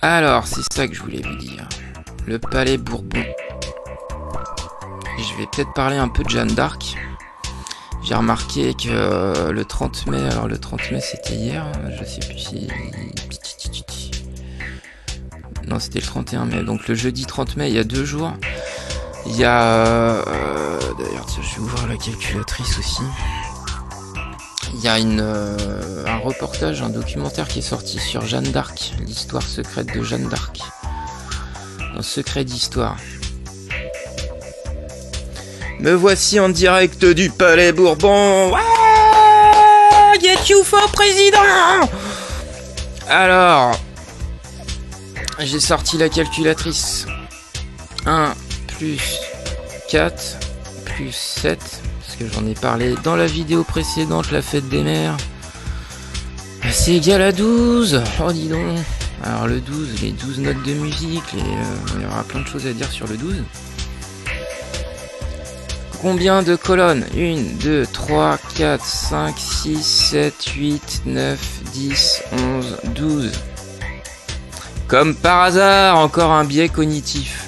Alors, c'est ça que je voulais vous dire. Le Palais Bourbon. Je vais peut-être parler un peu de Jeanne d'Arc. J'ai remarqué que le 30 mai, alors le 30 mai c'était hier, je sais plus si... Non, c'était le 31 mai, donc le jeudi 30 mai, il y a 2 jours. Il y a... d'ailleurs, je vais ouvrir la calculatrice aussi. Il y a un reportage, un documentaire qui est sorti sur Jeanne d'Arc, l'histoire secrète de Jeanne d'Arc. Un secret d'histoire. Me voici en direct du Palais Bourbon. Ouais, get you for président. Alors, j'ai sorti la calculatrice. 1 plus 4 plus 7, parce que j'en ai parlé dans la vidéo précédente, la fête des mères. C'est égal à 12. Oh, dis donc. Alors le 12, les 12 notes de musique, il y aura plein de choses à dire sur le 12. Combien de colonnes? 1, 2, 3, 4, 5, 6, 7, 8, 9, 10, 11, 12. Comme par hasard, encore un biais cognitif.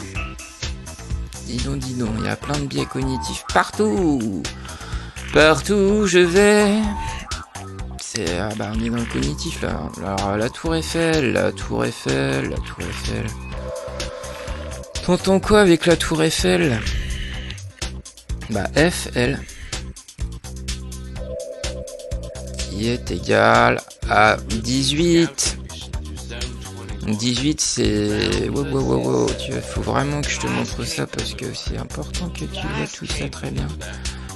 Dis donc, il y a plein de biais cognitifs partout. Partout où je vais. C'est, on est dans le cognitif là. Alors, la tour Eiffel, la tour Eiffel, la tour Eiffel. T'entends quoi avec la tour Eiffel? FL qui est égal à 18. 18 c'est... Wow. Faut vraiment que je te montre ça parce que c'est important que tu vois tout ça très bien.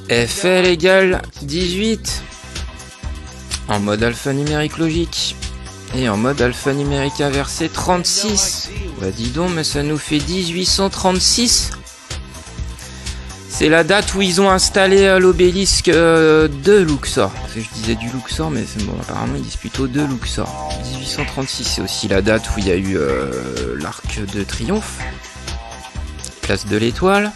FL égale 18 en mode alphanumérique logique et en mode alphanumérique inversé 36. Bah dis donc, mais ça nous fait 1836. C'est la date où ils ont installé l'obélisque de Luxor. Parce que je disais du Luxor, mais c'est bon, apparemment ils disent plutôt de Luxor. 1836, c'est aussi la date où il y a eu l'Arc de Triomphe. Place de l'Étoile.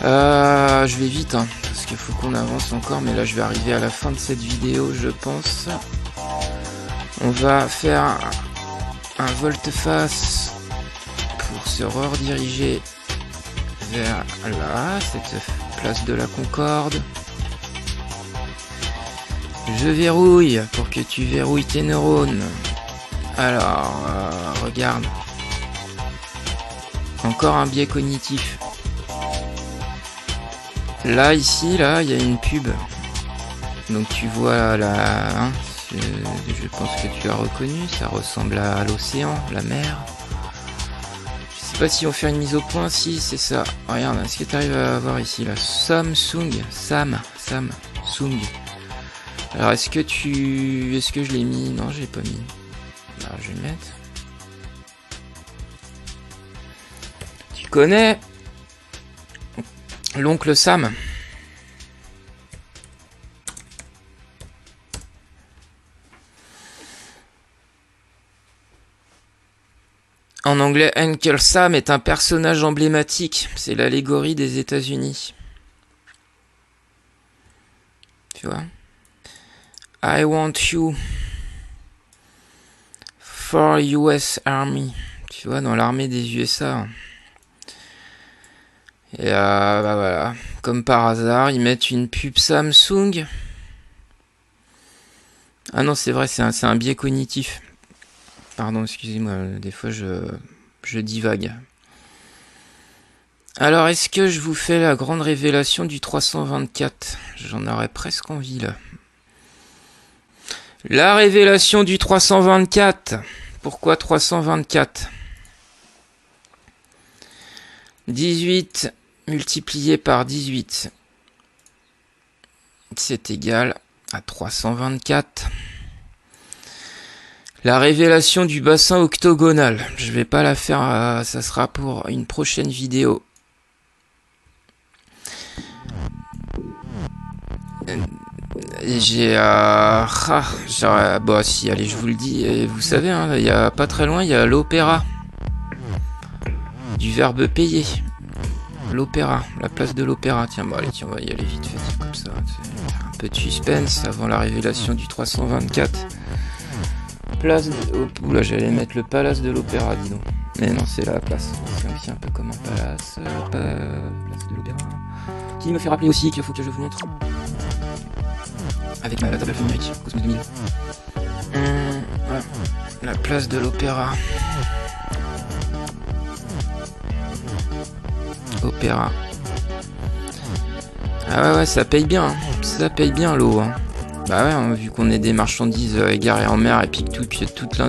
Je vais vite, hein, parce qu'il faut qu'on avance encore, mais là je vais arriver à la fin de cette vidéo, je pense. On va faire un volte-face pour se rediriger vers là, cette place de la Concorde. Je verrouille pour que tu verrouilles tes neurones. Alors, regarde. Encore un biais cognitif. Là, ici, là, il y a une pub. Donc tu vois là, hein, je pense que tu as reconnu, ça ressemble à l'océan, la mer. Je sais pas si on fait une mise au point, si c'est ça. Regarde, est-ce que tu arrives à voir ici là, Samsung. Alors est-ce que je l'ai mis? Non, je l'ai pas mis. Alors je vais le mettre. Tu connais l'oncle Sam? En anglais, Uncle Sam est un personnage emblématique. C'est l'allégorie des États-Unis. Tu vois? I want you for US Army. Tu vois, dans l'armée des USA. Et voilà. Comme par hasard, ils mettent une pub Samsung. Ah non, c'est vrai, c'est un biais cognitif. Pardon, excusez-moi, des fois je divague. Alors, est-ce que je vous fais la grande révélation du 324? J'en aurais presque envie, là. La révélation du 324. Pourquoi 324? 18 multiplié par 18. C'est égal à 324. La révélation du bassin octogonal. Je vais pas la faire, ça sera pour une prochaine vidéo. Bah si, allez, je vous le dis, vous savez, hein, il y a pas très loin, il y a l'opéra. Du verbe payer. L'opéra, la place de l'opéra. Tiens, bon allez, on va y aller vite fait, comme ça. Un peu de suspense avant la révélation du 324. place... Oula, j'allais mettre le palace de l'opéra, dis donc. Mais non, c'est la place. C'est aussi un peu comme un palace. Place de l'opéra. Qui me fait rappeler aussi qu'il faut que je vous montre. Avec la table alphanumérique, Cosmos 2000. Voilà. La place de l'opéra. Opéra. Ah ouais, ça paye bien. Hein. Ça paye bien l'eau. Hein. Bah ouais, hein, vu qu'on est des marchandises égarées en mer et puis que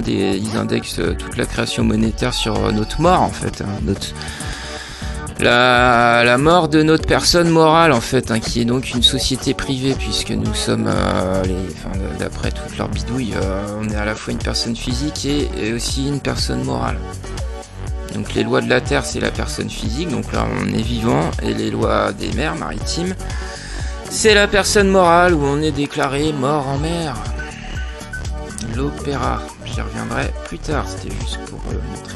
ils indexent toute la création monétaire sur notre mort en fait. Hein, la mort de notre personne morale en fait, hein, qui est donc une société privée puisque nous sommes, d'après toute leur bidouille, on est à la fois une personne physique et aussi une personne morale. Donc les lois de la Terre c'est la personne physique, donc là on est vivant, et les lois des mers maritimes c'est la personne morale où on est déclaré mort en mer. L'opéra, j'y reviendrai plus tard, c'était juste pour montrer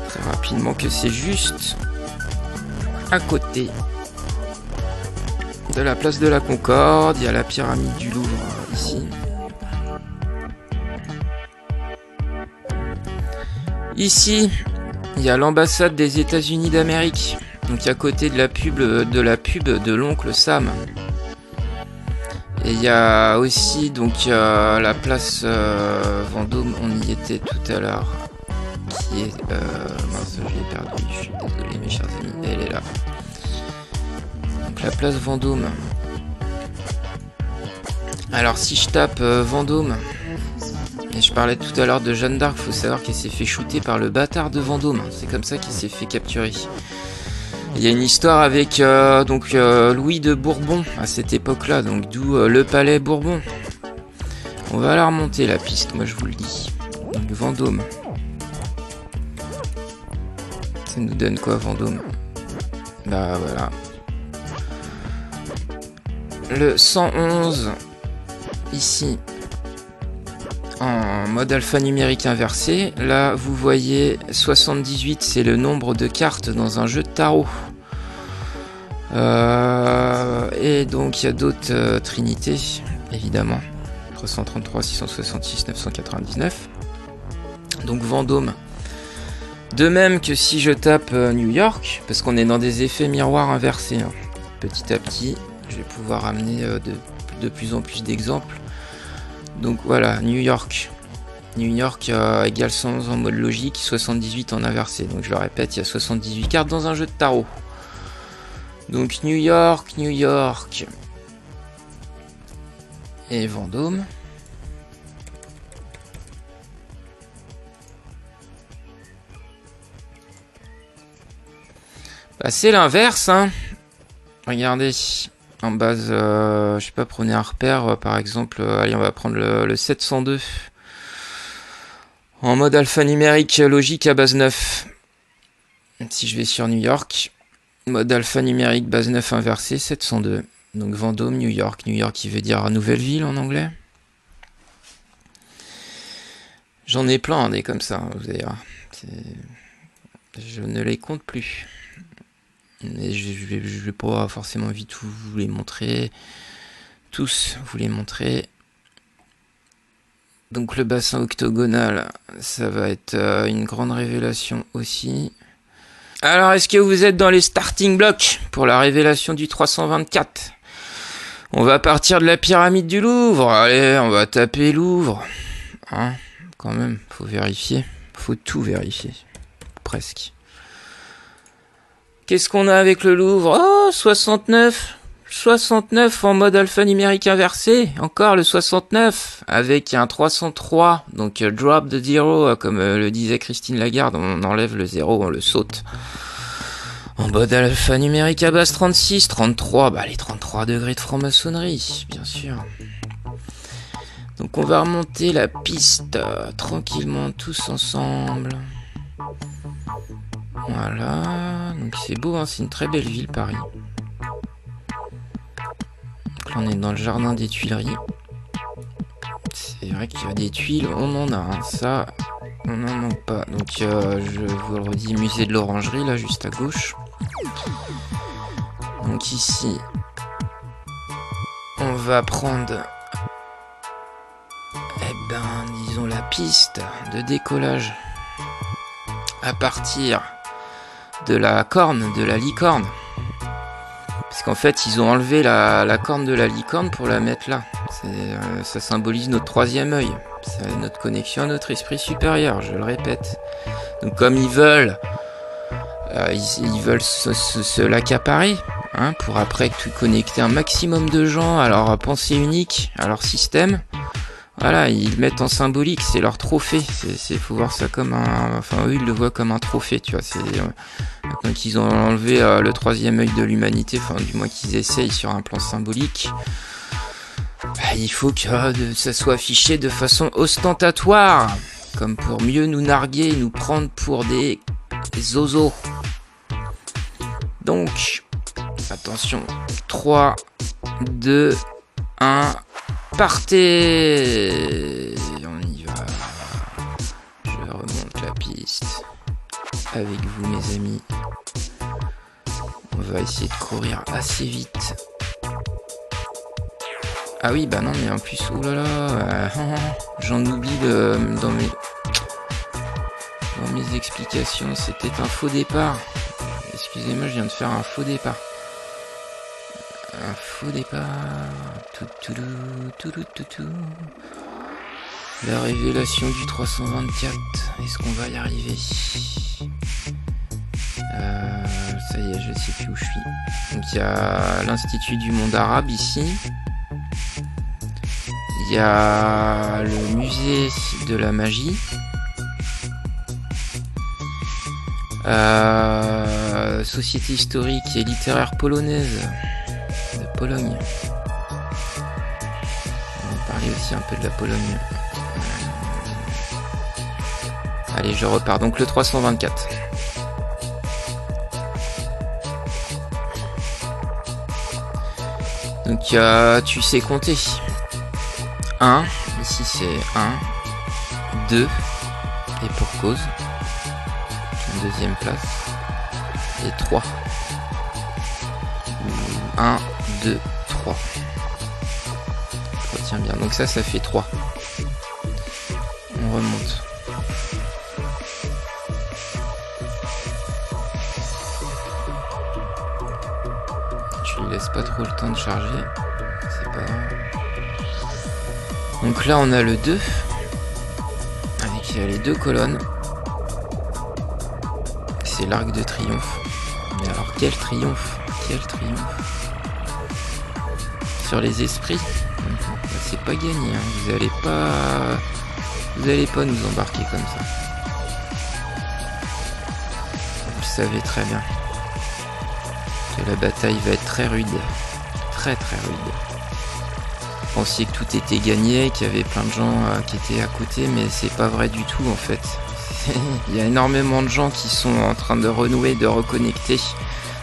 très rapidement que c'est juste à côté de la place de la Concorde, il y a la pyramide du Louvre ici. Ici, il y a l'ambassade des États-Unis d'Amérique. Donc à côté de la pub de l'oncle Sam. Et il y a aussi donc la place Vendôme, on y était tout à l'heure, qui est mince, je l'ai perdu, je suis désolé mes chers amis, elle est là. Donc la place Vendôme. Alors si je tape Vendôme, et je parlais tout à l'heure de Jeanne d'Arc, faut savoir qu'elle s'est fait shooter par le bâtard de Vendôme, c'est comme ça qu'il s'est fait capturer. Il y a une histoire avec Louis de Bourbon à cette époque-là, donc d'où le palais Bourbon. On va la remonter la piste, moi je vous le dis. Donc Vendôme. Ça nous donne quoi Vendôme? Bah voilà. Le 111 ici en mode alphanumérique inversé. Là vous voyez 78, c'est le nombre de cartes dans un jeu de tarot. Et donc il y a d'autres trinités évidemment, 333, 666, 999. Donc Vendôme. De même que si je tape New York, parce qu'on est dans des effets miroirs inversés, hein. Petit à petit je vais pouvoir amener de plus en plus d'exemples. Donc voilà, New York. New York égale 111 en mode logique, 78 en inversé. Donc je le répète, il y a 78 cartes dans un jeu de tarot. Donc New York, New York. Et Vendôme. Bah, c'est l'inverse, hein. Regardez. En base, je sais pas, prenez un repère, par exemple, allez, on va prendre le 702. En mode alphanumérique logique à base 9. Si je vais sur New York, mode alphanumérique base 9 inversé, 702. Donc Vendôme, New York. New York qui veut dire nouvelle ville en anglais. J'en ai plein des comme ça, vous allez voir. Je ne les compte plus. Mais je vais pas forcément vite vous les montrer. Tous vous les montrer. Donc le bassin octogonal, ça va être une grande révélation aussi. Alors est-ce que vous êtes dans les starting blocks pour la révélation du 324? On va partir de la pyramide du Louvre. Allez, on va taper Louvre. Hein, quand même, faut vérifier. Faut tout vérifier. Presque. Qu'est-ce qu'on a avec le Louvre? Oh, 69. 69 en mode alphanumérique inversé. Encore le 69 avec un 303. Donc drop the zero, comme le disait Christine Lagarde. On enlève le 0, on le saute. En mode alphanumérique à base 36, 33. Bah les 33 degrés de franc-maçonnerie, bien sûr. Donc on va remonter la piste tranquillement tous ensemble. Voilà, donc c'est beau, hein, c'est une très belle ville Paris. Donc là on est dans le jardin des Tuileries. C'est vrai qu'il y a des tuiles, on en a, hein, ça on n'en manque pas. Donc je vous le redis, musée de l'Orangerie là juste à gauche. Donc ici on va prendre la piste de décollage à partir de la corne, de la licorne. Parce qu'en fait, ils ont enlevé la corne de la licorne pour la mettre là. Ça symbolise notre troisième œil. C'est notre connexion à notre esprit supérieur, je le répète. Donc comme ils veulent se l'accaparer, hein, pour après tout connecter un maximum de gens à leur pensée unique, à leur système. Voilà, ils le mettent en symbolique, c'est leur trophée. Faut voir ça comme un... Enfin, eux, ils le voient comme un trophée, tu vois. Maintenant qu'ils ont enlevé le troisième œil de l'humanité, enfin, du moins qu'ils essayent sur un plan symbolique, il faut que ça soit affiché de façon ostentatoire, comme pour mieux nous narguer et nous prendre pour des zozos. Donc, attention, 3, 2, 1... Partez! On y va. Je remonte la piste avec vous, mes amis. On va essayer de courir assez vite. Ah oui, bah non, mais en plus, oulala, j'en oublie dans mes explications. C'était un faux départ. Excusez-moi, je viens de faire un faux départ. Un faux départ. La révélation du 324. Est-ce qu'on va y arriver? Ça y est, je sais plus où je suis. Donc il y a l'Institut du monde arabe ici. Il y a le musée de la magie. Société historique et littéraire polonaise de Pologne. On va parler aussi un peu de la Pologne. Allez, je repars. Donc le 324. Donc tu sais compter. 1, ici c'est 1, 2, et pour cause, en deuxième place, et 3. 1, 2, 3. Retiens bien, donc ça fait 3. On remonte. Tu lui laisses pas trop le temps de charger, c'est pas grave. Donc là on a le 2, avec les deux colonnes. C'est l'arc de triomphe. Mais alors quel triomphe! Quel triomphe! Sur les esprits, c'est pas gagné, hein. Vous allez pas nous embarquer comme ça. Vous le savez très bien que la bataille va être très rude, très très rude. Vous pensiez que tout était gagné, qu'il y avait plein de gens qui étaient à côté, mais c'est pas vrai du tout en fait. Il y a énormément de gens qui sont en train de renouer, de reconnecter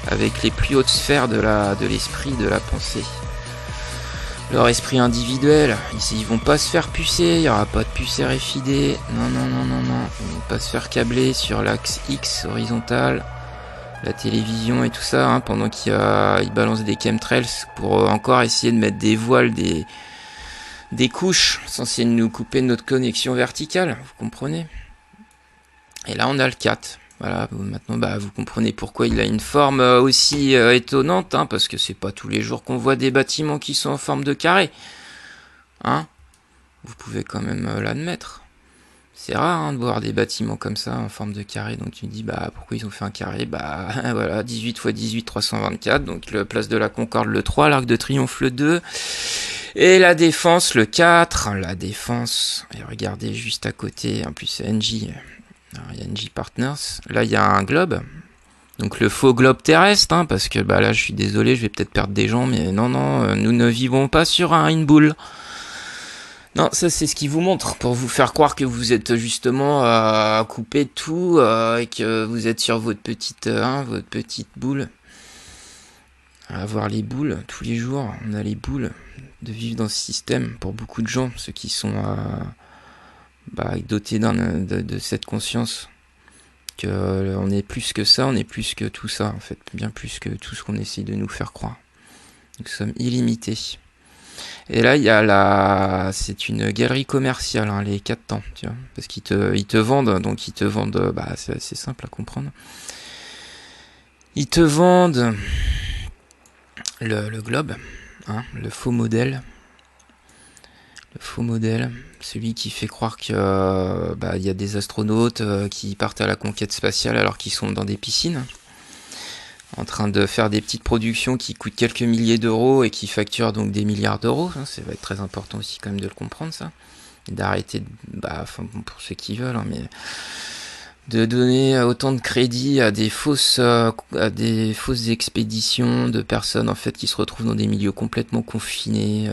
avec les plus hautes sphères de l'esprit, de la pensée. Leur esprit individuel, ils vont pas se faire pucer, il n'y aura pas de puce RFID, non, ils vont pas se faire câbler sur l'axe X horizontal, la télévision et tout ça, hein, pendant qu'ils balancent des chemtrails pour encore essayer de mettre des voiles, des couches censées nous couper notre connexion verticale, vous comprenez? Et là on a le 4. Voilà, maintenant vous comprenez pourquoi il a une forme aussi étonnante, hein, parce que c'est pas tous les jours qu'on voit des bâtiments qui sont en forme de carré. Hein? Vous pouvez quand même l'admettre. C'est rare, hein, de voir des bâtiments comme ça en forme de carré, donc tu me dis pourquoi ils ont fait un carré? Voilà, 18 x 18, 324, donc la place de la Concorde le 3, l'Arc de Triomphe le 2, et la Défense le 4, la Défense, et regardez juste à côté, en plus c'est NJ. Alors, il y a NJ Partners, là il y a un globe, donc le faux globe terrestre, hein, parce que là je suis désolé, je vais peut-être perdre des gens, mais non, nous ne vivons pas sur une boule. Non, ça c'est ce qui vous montre, pour vous faire croire que vous êtes justement coupé de tout, et que vous êtes sur votre petite boule. À avoir les boules, tous les jours, on a les boules de vivre dans ce système, pour beaucoup de gens, ceux qui sont doté de cette conscience que on est plus que ça, on est plus que tout ça en fait, bien plus que tout ce qu'on essaie de nous faire croire. Nous sommes illimités. Et là, il y a c'est une galerie commerciale, hein, les 4 temps, tu vois, parce qu'ils te vendent, donc ils te vendent, bah, c'est assez simple à comprendre. Ils te vendent le globe, hein, le faux modèle, celui qui fait croire que, bah, il y a des astronautes qui partent à la conquête spatiale alors qu'ils sont dans des piscines, en train de faire des petites productions qui coûtent quelques milliers d'euros et qui facturent donc des milliards d'euros. Hein, ça va être très important aussi quand même de le comprendre, ça. Et d'arrêter, bah, enfin, bon, pour ceux qui veulent, hein, mais de donner autant de crédit à des fausses expéditions de personnes en fait qui se retrouvent dans des milieux complètement confinés,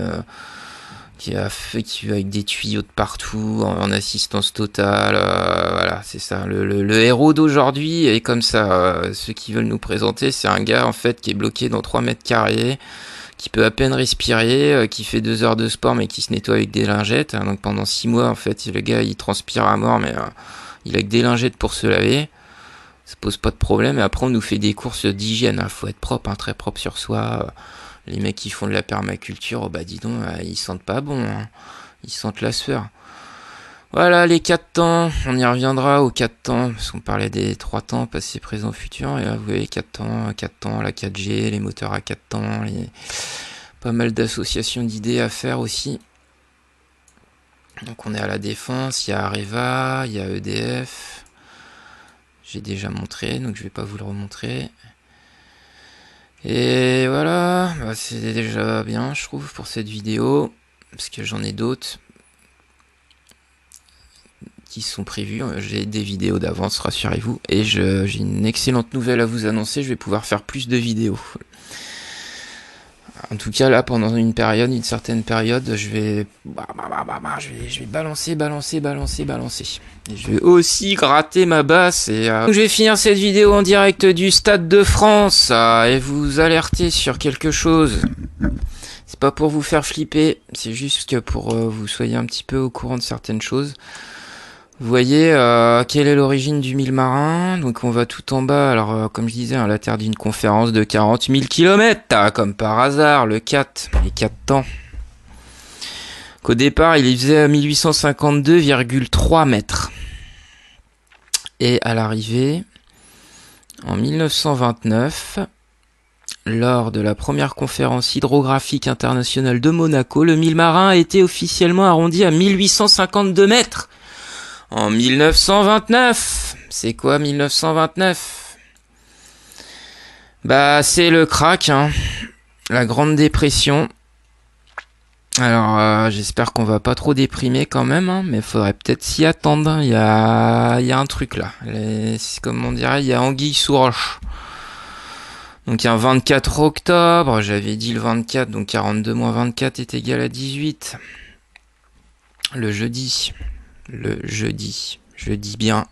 qui avec des tuyaux de partout, en assistance totale, voilà, c'est ça. Le héros d'aujourd'hui est comme ça. Ceux qui veulent nous présenter, c'est un gars en fait qui est bloqué dans 3 mètres carrés, qui peut à peine respirer, qui fait 2 heures de sport mais qui se nettoie avec des lingettes. Donc pendant 6 mois en fait, le gars il transpire à mort, mais il a que des lingettes pour se laver. Ça pose pas de problème. Et après on nous fait des courses d'hygiène. Faut être propre, hein, très propre sur soi. Les mecs qui font de la permaculture, oh bah dis donc, ils sentent pas bon, hein. Ils sentent la sueur. Voilà, les 4 temps, on y reviendra aux 4 temps, parce qu'on parlait des 3 temps, passé, présent, futur, et là vous voyez 4 temps, la 4G, les moteurs à 4 temps, pas mal d'associations d'idées à faire aussi. Donc on est à la Défense, il y a Areva, il y a EDF, j'ai déjà montré, donc je vais pas vous le remontrer. Et voilà, bah c'est déjà bien je trouve pour cette vidéo, parce que j'en ai d'autres qui sont prévus, j'ai des vidéos d'avance, rassurez-vous, et j'ai une excellente nouvelle à vous annoncer, je vais pouvoir faire plus de vidéos. En tout cas là, pendant une certaine période, je vais balancer. Et je vais aussi gratter ma basse. Et je vais finir cette vidéo en direct du Stade de France et vous alerter sur quelque chose. C'est pas pour vous faire flipper, c'est juste que pour vous soyez un petit peu au courant de certaines choses. Vous voyez quelle est l'origine du mille marin. Donc on va tout en bas. Alors comme je disais, hein, la terre d'une conférence de 40 000 km, comme par hasard, les 4 temps. Qu'au départ, il faisait 1852,3 mètres. Et à l'arrivée, en 1929, lors de la première conférence hydrographique internationale de Monaco, le mille marin a été officiellement arrondi à 1852 mètres. En 1929, c'est quoi 1929? Bah c'est le crack, hein, la Grande Dépression. Alors j'espère qu'on va pas trop déprimer quand même, hein, mais faudrait peut-être s'y attendre. Il y a un truc là, comme on dirait, il y a anguille sous roche. Donc il y a un 24 octobre, j'avais dit le 24, donc 42 moins 24 est égal à 18. Le jeudi, je dis bien,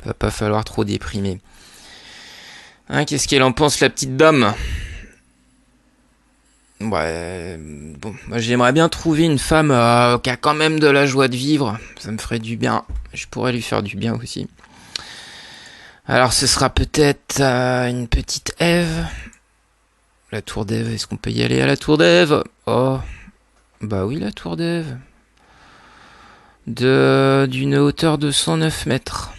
va pas falloir trop déprimer. Hein, qu'est-ce qu'elle en pense, la petite dame? Ouais, bon, moi j'aimerais bien trouver une femme qui a quand même de la joie de vivre, ça me ferait du bien, je pourrais lui faire du bien aussi. Alors ce sera peut-être une petite Ève. La tour d'Ève, est-ce qu'on peut y aller à la tour d'Ève? Oh, bah oui, la tour d'Ève. D'une hauteur de 109 mètres.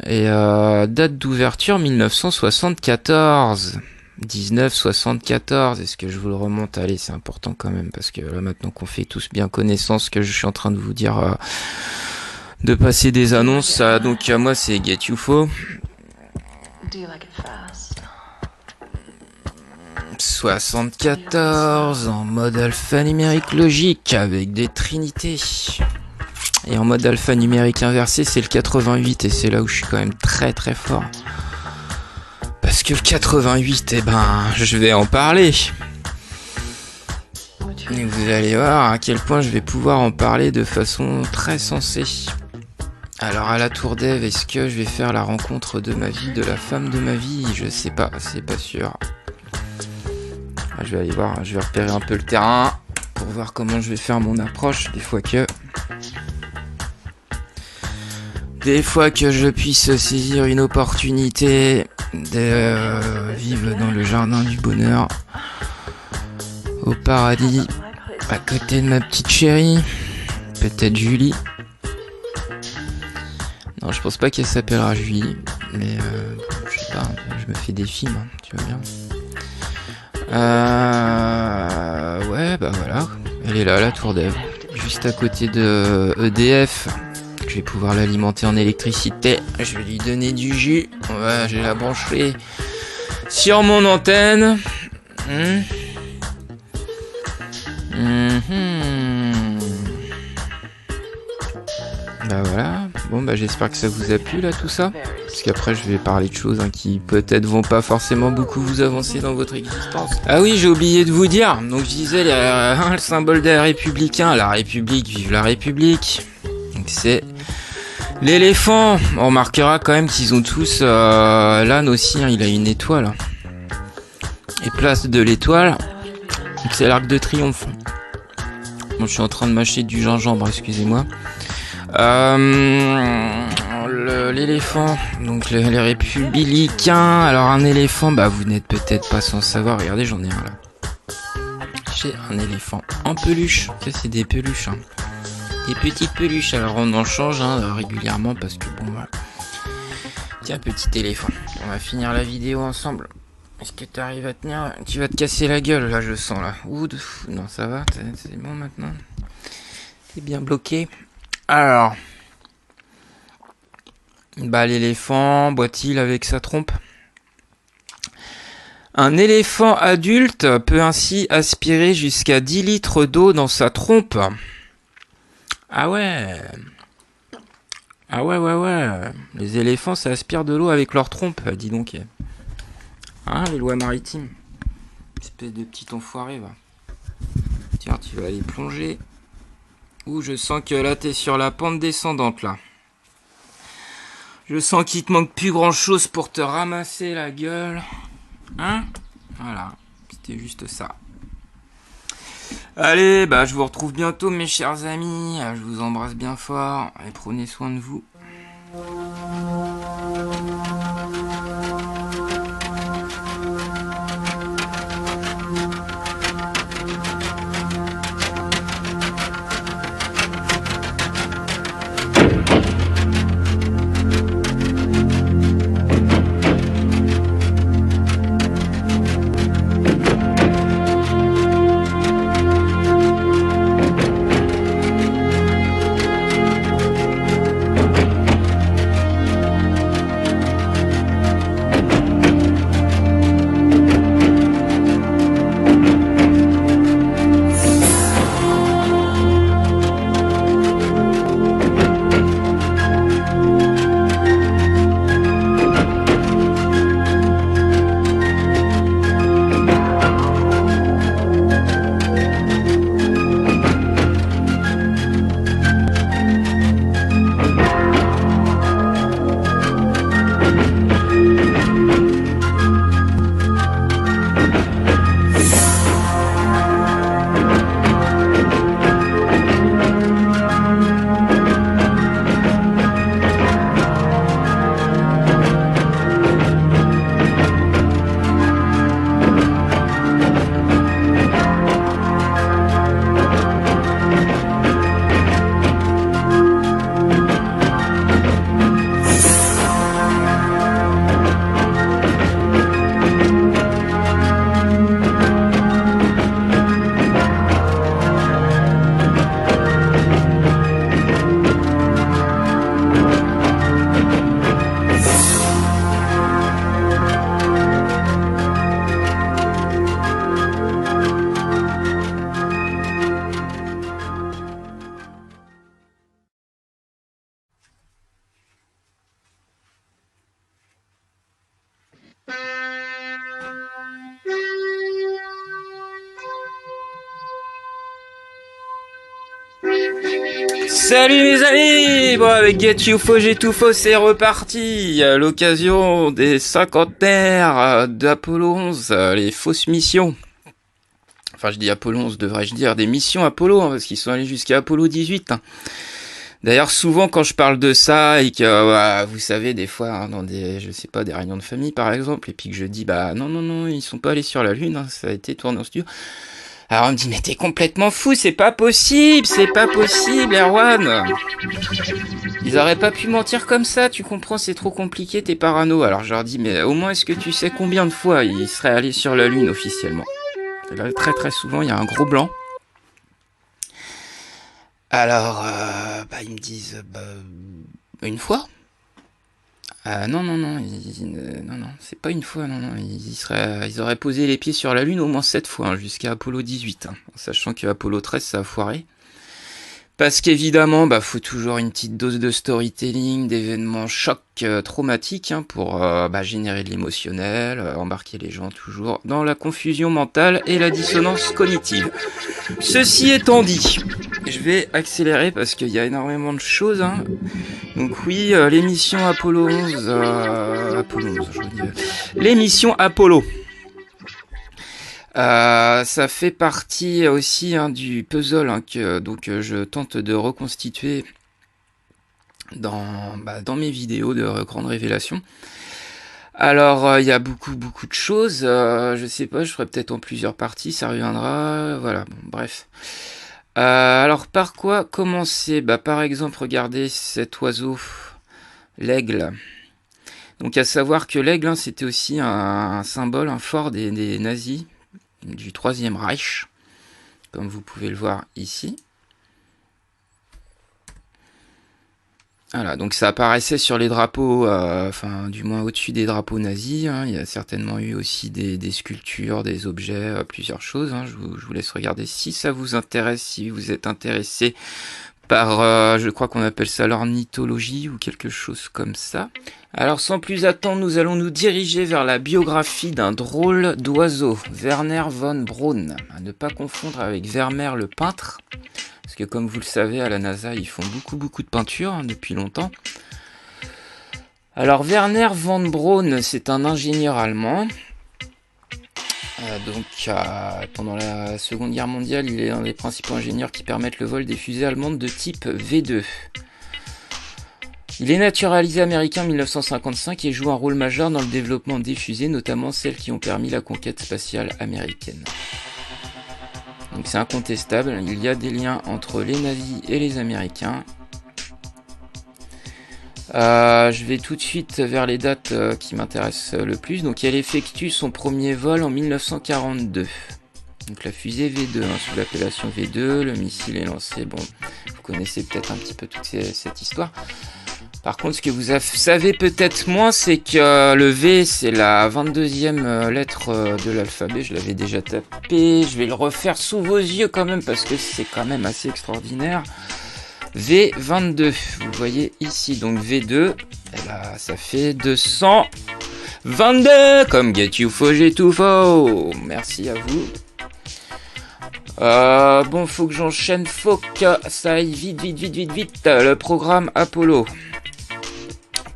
Et date d'ouverture 1974. 1974, est-ce que je vous le remonte? Allez, c'est important quand même, parce que là maintenant qu'on fait tous bien connaissance, que je suis en train de vous dire de passer des annonces, donc moi c'est Get UFO. 74 en mode alphanumérique logique avec des trinités. Et en mode alphanumérique inversé, c'est le 88, et c'est là où je suis quand même très très fort. Parce que le 88, eh ben, je vais en parler. Et vous allez voir à quel point je vais pouvoir en parler de façon très sensée. Alors à la tour d'Ève, est-ce que je vais faire la rencontre de ma vie, de la femme de ma vie? Je sais pas, c'est pas sûr. Je vais aller voir, je vais repérer un peu le terrain pour voir comment je vais faire mon approche. Des fois que je puisse saisir une opportunité de vivre dans le jardin du bonheur. au paradis, à côté de ma petite chérie, peut-être Julie. Non, je pense pas qu'elle s'appellera Julie, mais je sais pas, je me fais des films, hein, tu vois bien. Ouais, bah voilà, elle est là, la tour d'Ève, juste à côté de EDF. Je vais pouvoir l'alimenter en électricité, je vais lui donner du jus, ouais, je vais la brancher sur mon antenne. Bah voilà, bon bah j'espère que ça vous a plu là tout ça, parce qu'après je vais parler de choses qui peut-être vont pas forcément beaucoup vous avancer dans votre existence. Ah oui, j'ai oublié de vous dire, donc je disais le symbole des républicains, la République, vive la République, donc c'est l'éléphant. On remarquera quand même qu'ils ont tous, l'âne aussi, il a une étoile, et place de l'étoile, c'est l'Arc de Triomphe. Bon, je suis en train de mâcher du gingembre, excusez-moi. L'éléphant, donc les républicains. Alors un éléphant, bah vous n'êtes peut-être pas sans savoir. Regardez, j'en ai un là. J'ai un éléphant en peluche. Ça c'est des peluches, hein. Des petites peluches. Alors on en change régulièrement parce que bon voilà. Tiens, petit éléphant, on va finir la vidéo ensemble. Est-ce que tu arrives à tenir? Tu vas te casser la gueule là, je sens là. Ouh, non ça va, c'est bon maintenant. T'es bien bloqué. Alors, bah l'éléphant boit-il avec sa trompe? Un éléphant adulte peut ainsi aspirer jusqu'à 10 litres d'eau dans sa trompe. Ah ouais. Ah ouais. Les éléphants, ça aspire de l'eau avec leur trompe, dis donc. Hein, les lois maritimes. Espèce de petit enfoiré, va. Tiens, tu vas aller plonger. Ouh, je sens que là, t'es sur la pente descendante, là. Je sens qu'il te manque plus grand-chose pour te ramasser la gueule. Hein? Voilà, c'était juste ça. Allez, bah je vous retrouve bientôt, mes chers amis. Je vous embrasse bien fort et prenez soin de vous. Salut mes amis. Bon, avec Get You Faux, J'ai Tout Faux, c'est reparti à l'occasion des cinquantenaires d'Apollo 11, les fausses missions. Enfin, je dis Apollo 11, devrais-je dire des missions Apollo, parce qu'ils sont allés jusqu'à Apollo 18. D'ailleurs, souvent quand je parle de ça et que vous savez, des fois dans des, je sais pas, des réunions de famille par exemple, et puis que je dis non, ils sont pas allés sur la Lune, ça a été tourné en studio. Alors on me dit, mais t'es complètement fou, c'est pas possible, Erwan. Ils auraient pas pu mentir comme ça, tu comprends, c'est trop compliqué, t'es parano. Alors je leur dis, mais au moins est-ce que tu sais combien de fois ils seraient allés sur la Lune officiellement? Et là, très très souvent, il y a un gros blanc. Alors, ils me disent, une fois. Non, c'est pas une fois, non, ils auraient posé les pieds sur la Lune au moins 7 fois, hein, jusqu'à Apollo 18, hein, sachant que Apollo 13, ça a foiré. Parce qu'évidemment, faut toujours une petite dose de storytelling, d'événements chocs traumatiques, hein, pour générer de l'émotionnel, embarquer les gens toujours dans la confusion mentale et la dissonance cognitive. Ceci étant dit, je vais accélérer parce qu'il y a énormément de choses, hein. Donc oui, l'émission Apollo 11... l'émission Apollo. Ça fait partie aussi, hein, du puzzle, hein, que je tente de reconstituer dans mes vidéos de grande révélation. Alors il y a beaucoup de choses, je sais pas, je ferai peut-être en plusieurs parties, ça reviendra, voilà, bon, bref. Alors par quoi commencer? Par exemple, regardez cet oiseau, l'aigle. Donc à savoir que l'aigle, hein, c'était aussi un symbole, un fort des nazis, du Troisième Reich, comme vous pouvez le voir ici. Voilà, donc ça apparaissait sur les drapeaux, du moins au-dessus des drapeaux nazis, hein. Il y a certainement eu aussi des sculptures, des objets, plusieurs choses, hein. Je vous laisse regarder si ça vous intéresse, si vous êtes intéressé par, je crois qu'on appelle ça l'ornithologie ou quelque chose comme ça. Alors sans plus attendre, nous allons nous diriger vers la biographie d'un drôle d'oiseau, Werner von Braun, à ne pas confondre avec Vermeer le peintre, parce que comme vous le savez, à la NASA, ils font beaucoup de peinture, hein, depuis longtemps. Alors Werner von Braun, c'est un ingénieur allemand. Pendant la Seconde Guerre mondiale, il est un des principaux ingénieurs qui permettent le vol des fusées allemandes de type V2. Il est naturalisé américain en 1955 et joue un rôle majeur dans le développement des fusées, notamment celles qui ont permis la conquête spatiale américaine. Donc c'est incontestable, il y a des liens entre les nazis et les Américains. Je vais tout de suite vers les dates qui m'intéressent le plus. Donc elle effectue son premier vol en 1942. Donc la fusée V2, hein, sous l'appellation V2, le missile est lancé. Bon, vous connaissez peut-être un petit peu toute cette histoire. Par contre, ce que vous savez peut-être moins, c'est que le V, c'est la 22e lettre de l'alphabet. Je l'avais déjà tapé. Je vais le refaire sous vos yeux quand même, parce que c'est quand même assez extraordinaire. V22, vous voyez ici, donc V2, et là, ça fait 222, comme Get You Faux, J'ai Tout Faux. Merci à vous. Bon, faut que j'enchaîne, faut que ça aille vite. Le programme Apollo.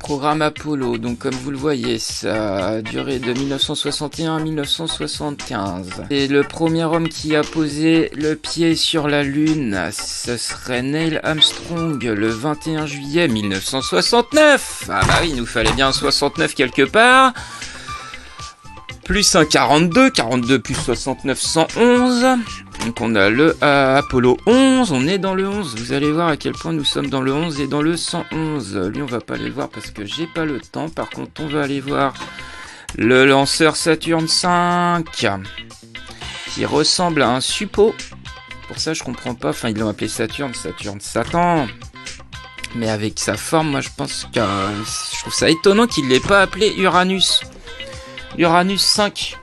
Donc comme vous le voyez, ça a duré de 1961 à 1975. Et le premier homme qui a posé le pied sur la Lune, ce serait Neil Armstrong, le 21 juillet 1969. Ah bah oui, il nous fallait bien un 69 quelque part. Plus un 42 plus 69, 111. Donc on a le Apollo 11, on est dans le 11. Vous allez voir à quel point nous sommes dans le 11 et dans le 111. Lui, on va pas aller le voir parce que j'ai pas le temps. Par contre, on va aller voir le lanceur Saturne 5, qui ressemble à un suppôt. Pour ça, je comprends pas. Enfin, ils l'ont appelé Saturne, Satan. Mais avec sa forme, moi, je pense que je trouve ça étonnant qu'il l'ait pas appelé Uranus 5.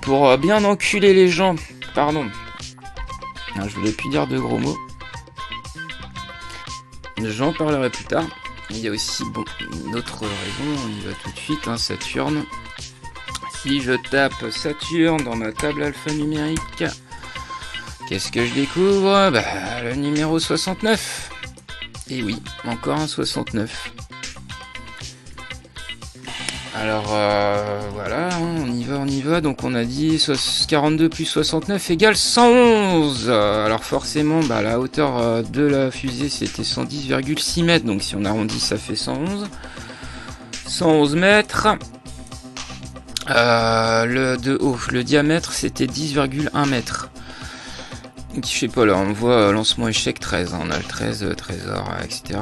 Pour bien enculer les gens. Pardon. Non, je voulais plus dire de gros mots. J'en parlerai plus tard. Il y a aussi une autre raison, on y va tout de suite, hein, Saturne. Si je tape Saturne dans ma table alphanumérique, qu'est-ce que je découvre? Le numéro 69. Et oui, encore un 69. Alors voilà, on y va, donc on a dit 42 plus 69 égale 111. Alors forcément, la hauteur de la fusée c'était 110,6 mètres, donc si on arrondit ça fait 111 mètres. Le diamètre c'était 10,1 mètres. Je sais pas, là on voit lancement échec 13, hein. On a le 13, trésor, etc.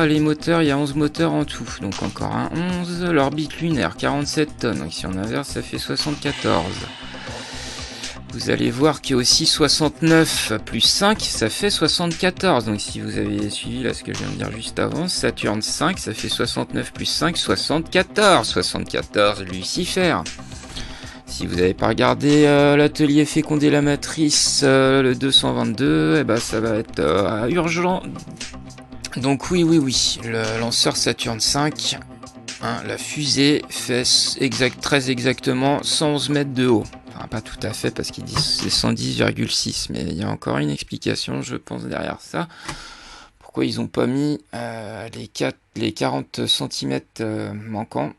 Les moteurs, il y a 11 moteurs en tout, donc encore un 11. L'orbite lunaire, 47 tonnes, donc si on inverse ça fait 74. Vous allez voir qu'il y a aussi 69 plus 5, ça fait 74. Donc si vous avez suivi là ce que je viens de dire juste avant, Saturne 5, ça fait 69 plus 5, 74. 74, Lucifer. Si vous n'avez pas regardé l'atelier fécondé la matrice, le 222, eh ben ça va être urgent. Donc oui, le lanceur Saturne 5, hein, la fusée fait très exactement 111 mètres de haut. Enfin, pas tout à fait parce qu'ils disent c'est 110,6, mais il y a encore une explication, je pense, derrière ça. Pourquoi ils n'ont pas mis les 40 cm manquants.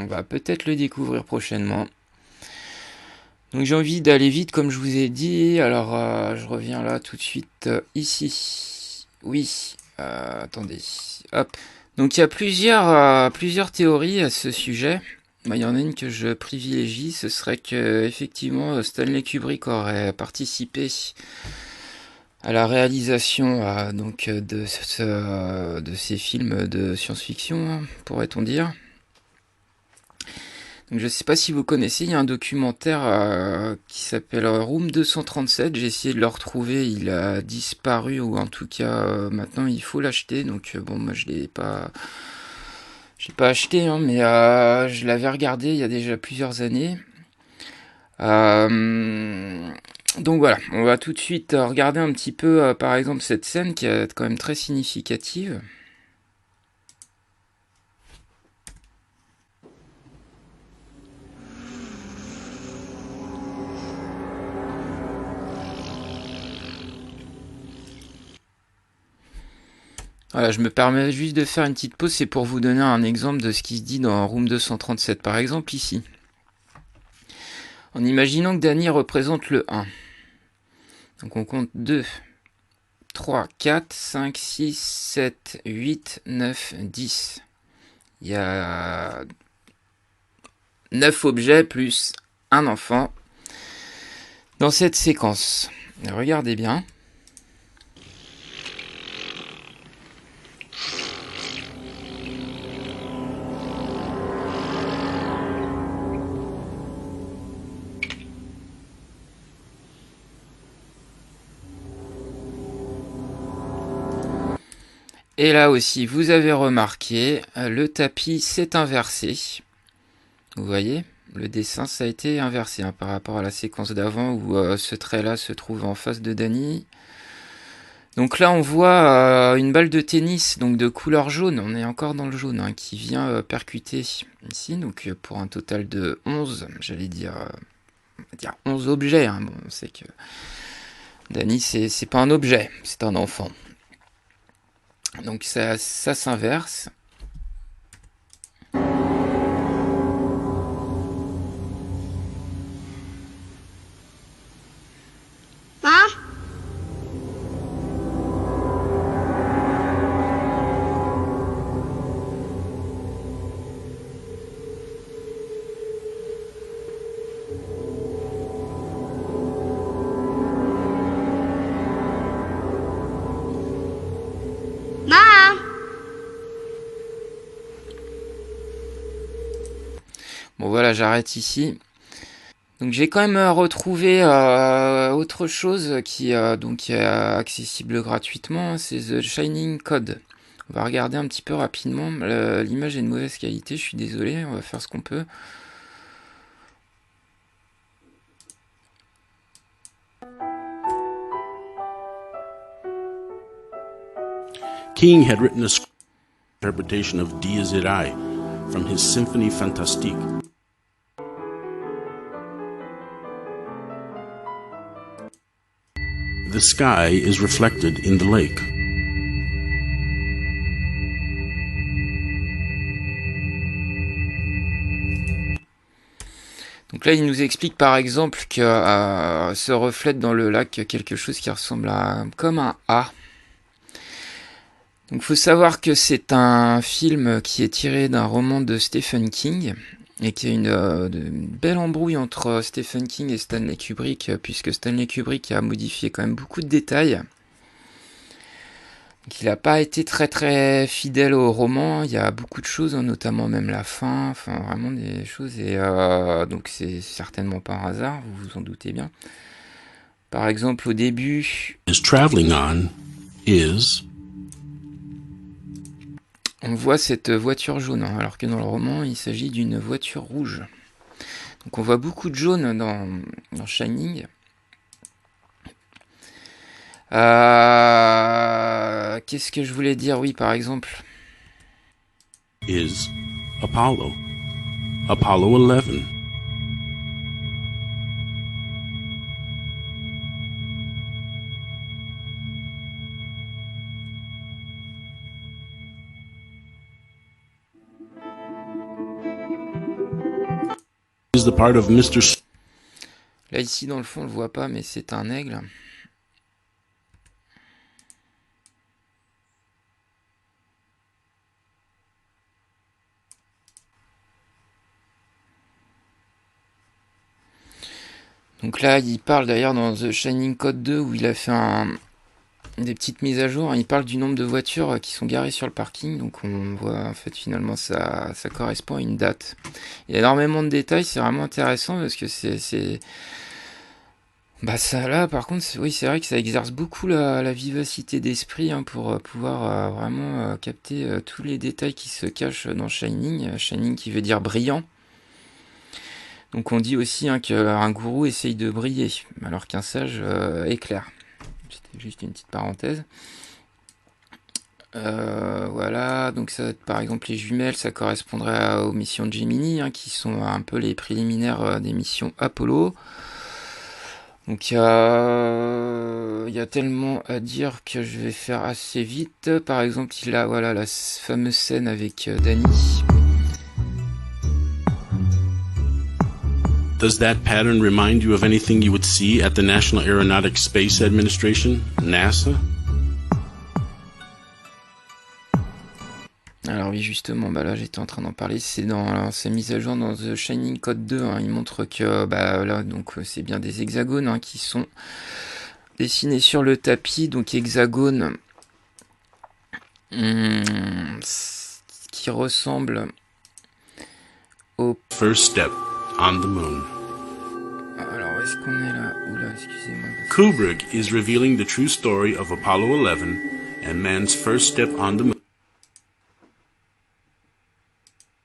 On va peut-être le découvrir prochainement. Donc j'ai envie d'aller vite comme je vous ai dit. Alors je reviens là tout de suite ici. Oui, attendez. Hop. Donc il y a plusieurs théories à ce sujet. Il y en a une que je privilégie, ce serait que effectivement Stanley Kubrick aurait participé à la réalisation de ces films de science-fiction, hein, pourrait-on dire. Donc, je ne sais pas si vous connaissez, il y a un documentaire qui s'appelle Room 237. J'ai essayé de le retrouver, il a disparu, ou en tout cas maintenant il faut l'acheter. Donc bon, moi je l'ai pas acheté, hein, mais je l'avais regardé il y a déjà plusieurs années. Donc voilà, on va tout de suite regarder un petit peu par exemple cette scène qui est quand même très significative. Voilà, je me permets juste de faire une petite pause, c'est pour vous donner un exemple de ce qui se dit dans Room 237, par exemple ici. En imaginant que Danny représente le 1. Donc on compte 2, 3, 4, 5, 6, 7, 8, 9, 10. Il y a 9 objets plus un enfant dans cette séquence. Regardez bien. Et là aussi, vous avez remarqué, le tapis s'est inversé. Vous voyez, le dessin, ça a été inversé par rapport à la séquence d'avant où ce trait-là se trouve en face de Danny. Donc là, on voit une balle de tennis donc de couleur jaune. On est encore dans le jaune, hein, qui vient percuter ici. Donc pour un total de 11, j'allais dire, on va dire 11 objets. Hein. Bon, on sait que Danny, c'est pas un objet, c'est un enfant. Donc ça s'inverse. Bon voilà, j'arrête ici. Donc j'ai quand même retrouvé autre chose qui donc est accessible gratuitement, c'est The Shining Code. On va regarder un petit peu rapidement. L'image est de mauvaise qualité, je suis désolé, on va faire ce qu'on peut. King had written a interpretation of Dies Irae from his Symphonie Fantastique. The sky is reflected in the lake. Donc là, il nous explique par exemple que se reflète dans le lac quelque chose qui ressemble à comme un A. Donc il faut savoir que c'est un film qui est tiré d'un roman de Stephen King. et qu'il y a une belle embrouille entre Stephen King et Stanley Kubrick, puisque Stanley Kubrick a modifié quand même beaucoup de détails. Il n'a pas été très très fidèle au roman, il y a beaucoup de choses, hein, notamment même la fin, enfin vraiment des choses, et donc c'est certainement pas un hasard, vous vous en doutez bien. Par exemple, au début, is traveling on is on voit cette voiture jaune, hein, alors que dans le roman, il s'agit d'une voiture rouge. Donc on voit beaucoup de jaune dans Shining. Qu'est-ce que je voulais dire? Oui, par exemple. is Apollo. Apollo 11. Is the part of Mr. Là, ici, dans le fond, on le voit pas, mais c'est un aigle. Donc là, il parle d'ailleurs dans The Shining Code 2, où il a fait des petites mises à jour. Il parle du nombre de voitures qui sont garées sur le parking. Donc on voit, en fait, finalement, ça correspond à une date. Il y a énormément de détails, c'est vraiment intéressant, parce que bah ça là par contre oui c'est vrai que ça exerce beaucoup la vivacité d'esprit, hein, pour pouvoir vraiment capter tous les détails qui se cachent dans Shining. Shining qui veut dire brillant. Donc on dit aussi, hein, qu'un gourou essaye de briller alors qu'un sage éclaire. C'était juste une petite parenthèse. Voilà, donc ça, par exemple les jumelles, ça correspondrait aux missions de Gemini, hein, qui sont un peu les préliminaires des missions Apollo. Donc il y a tellement à dire que je vais faire assez vite. Par exemple, il a voilà la fameuse scène avec Danny. Does that pattern remind you of anything you would see at the National Aeronautics Space Administration, NASA? Alors oui, justement, bah là j'étais en train d'en parler, c'est dans ces mises à jour dans The Shining Code 2, hein, il montre que bah là donc c'est bien des hexagones, hein, qui sont dessinés sur le tapis, donc hexagones qui ressemblent au... First step on the moon. Alors où est-ce qu'on est là? Oula, excusez-moi. Kubrick is revealing the true story of Apollo 11 and man's first step on the moon.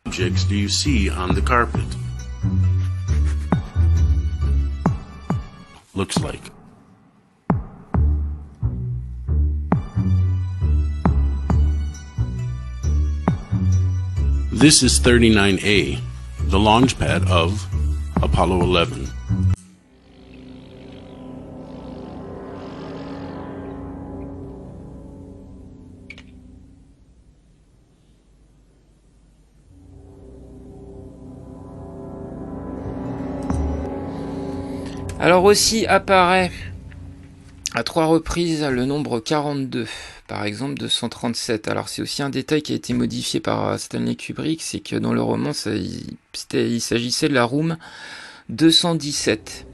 Objects do you see on the carpet? Looks like. This is 39A, the launch pad of Apollo 11. Alors aussi apparaît à 3 reprises le nombre 42, par exemple 237. Alors c'est aussi un détail qui a été modifié par Stanley Kubrick, c'est que dans le roman il s'agissait de la room 217.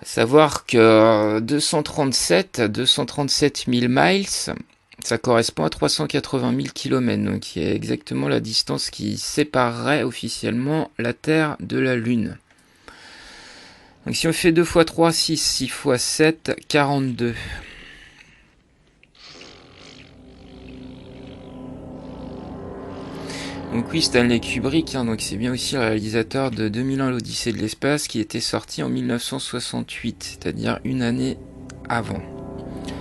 Savoir que 237 000 miles, ça correspond à 380 000 km, donc qui est exactement la distance qui séparerait officiellement la Terre de la Lune. Donc si on fait 2 x 3, 6, 6 x 7, 42. Donc oui, Stanley Kubrick, hein, donc c'est bien aussi le réalisateur de 2001 l'Odyssée de l'espace, qui était sorti en 1968, c'est-à-dire une année avant.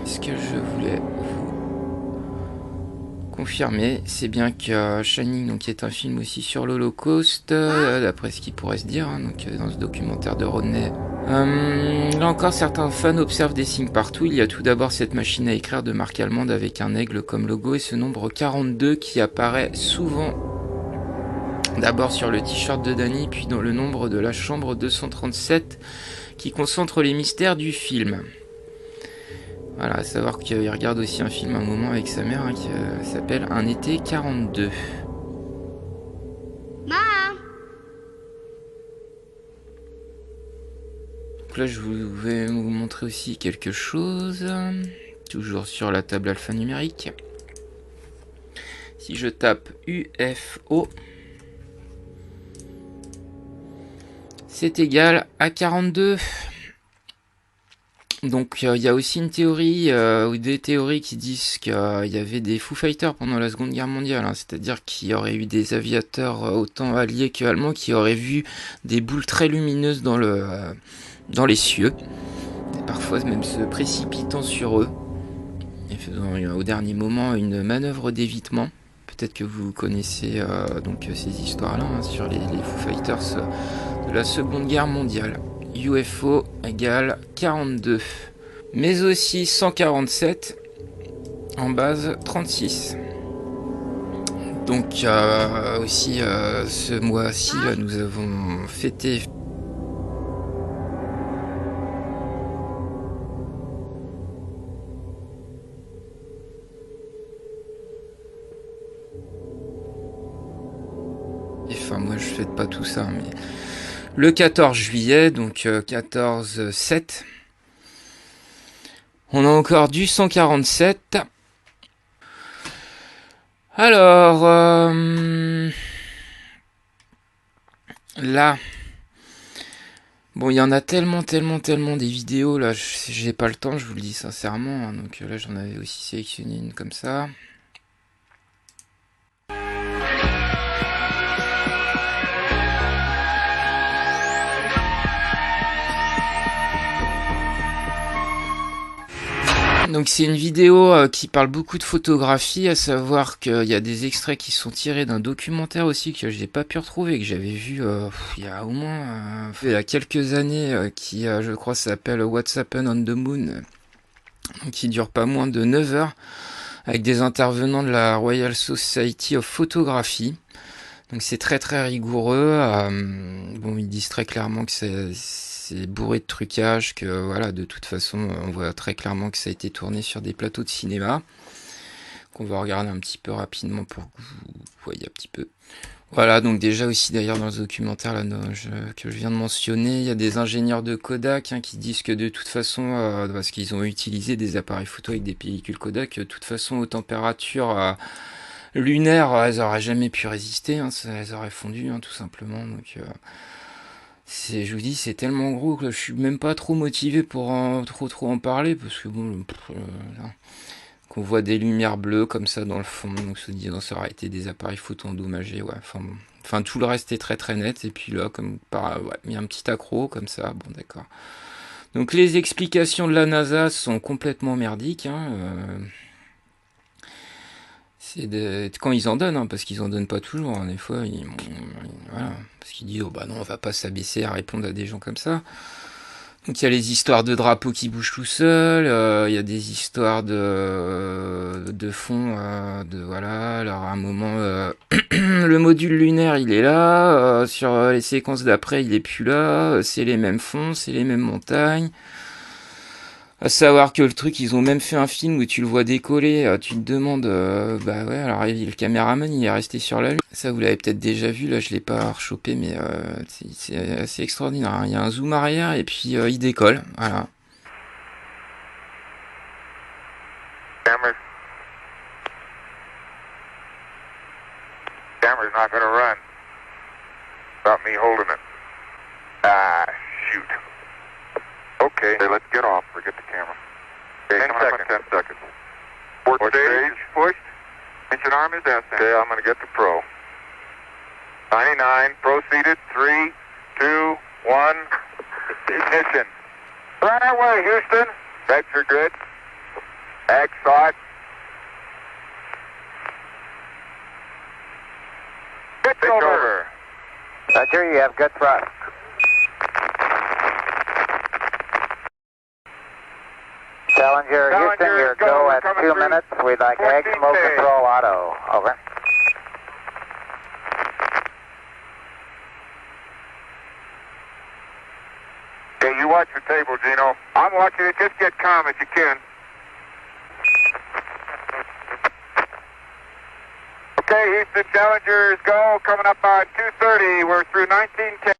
Ce que je voulais vous confirmé. C'est bien que Shining, donc, est un film aussi sur l'Holocauste, d'après ce qui pourrait se dire, hein, donc, dans ce documentaire de Rodney. Là encore, certains fans observent des signes partout. Il y a tout d'abord cette machine à écrire de marque allemande avec un aigle comme logo et ce nombre 42 qui apparaît souvent d'abord sur le t-shirt de Danny, puis dans le nombre de la chambre 237 qui concentre les mystères du film. Voilà, à savoir qu'il regarde aussi un film un moment avec sa mère, hein, qui s'appelle Un été 42. Mom. Donc là, je vais vous montrer aussi quelque chose. Toujours sur la table alphanumérique. Si je tape UFO, c'est égal à 42. Donc il y a aussi une théorie, ou des théories qui disent qu'il y avait des Foo Fighters pendant la Seconde Guerre mondiale, hein, c'est-à-dire qu'il y aurait eu des aviateurs autant alliés qu'allemands qui auraient vu des boules très lumineuses dans les cieux, et parfois même se précipitant sur eux, et faisant au dernier moment une manœuvre d'évitement. Peut-être que vous connaissez donc ces histoires-là, hein, sur les Foo Fighters de la Seconde Guerre mondiale. UFO égale 42. Mais aussi 147 en base 36. Donc aussi ce mois-ci, là, nous avons fêté enfin moi je fête pas tout ça, mais le 14 juillet, donc 14-7, on a encore du 147. Alors, là, bon, il y en a tellement des vidéos, là, j'ai pas le temps, je vous le dis sincèrement, hein, donc là, j'en avais aussi sélectionné une comme ça. Donc c'est une vidéo qui parle beaucoup de photographie, à savoir qu'il y a des extraits qui sont tirés d'un documentaire aussi que j'ai pas pu retrouver, que j'avais vu il y a au moins il y a quelques années, qui je crois s'appelle What's Happened on the Moon, qui dure pas moins de 9 heures, avec des intervenants de la Royal Society of Photography. Donc c'est très rigoureux. Bon, ils disent très clairement que c'est bourré de trucage, que voilà, de toute façon, on voit très clairement que ça a été tourné sur des plateaux de cinéma, qu'on va regarder un petit peu rapidement pour que vous voyez un petit peu. Voilà, donc déjà aussi d'ailleurs dans le documentaire là, que je viens de mentionner, il y a des ingénieurs de Kodak, hein, qui disent que de toute façon, parce qu'ils ont utilisé des appareils photo avec des pellicules Kodak, de toute façon aux températures lunaires, elles auraient jamais pu résister, hein, elles auraient fondu, hein, tout simplement. Donc je vous dis, c'est tellement gros que je suis même pas trop motivé pour trop en parler, parce que bon, qu'on voit des lumières bleues comme ça dans le fond, donc se disant ça aurait été des appareils photo endommagés, ouais, enfin tout le reste est très net, et puis là, comme ouais, il y a un petit accro comme ça, bon d'accord. Donc les explications de la NASA sont complètement merdiques, hein, quand ils en donnent, hein, parce qu'ils en donnent pas toujours, hein, des fois, voilà, parce qu'ils disent, oh bah non, on va pas s'abaisser à répondre à des gens comme ça. Donc il y a les histoires de drapeaux qui bougent tout seuls, il y a des histoires de fond, voilà, alors à un moment, le module lunaire il est là, sur les séquences d'après il est plus là, c'est les mêmes fonds, c'est les mêmes montagnes. À savoir que le truc, ils ont même fait un film où tu le vois décoller, tu te demandes, bah ouais, alors le caméraman il est resté sur la lune. Ça vous l'avez peut-être déjà vu, là je l'ai pas rechopé, mais c'est assez extraordinaire, hein. Il y a un zoom arrière et puis il décolle, voilà. Camera's not gonna run. About me holding it. Ah, shoot. Okay, let's get off. Forget the camera. Okay, 10 seconds. 10 seconds. Port stage pushed. Engine arm is descent. Okay, I'm going to get the pro. 99, proceeded. 3, 2, 1. Ignition. Right away, Houston. Vector good. Ag thought. over. Roger, you have good thrust. Challenger, Houston, your go at 2 minutes. We'd like Exmo control auto. Over. Okay, you watch your table, Gino. I'm watching it. Just get calm if you can. Okay, Houston, Challengers go. Coming up on 2:30. We're through 1910.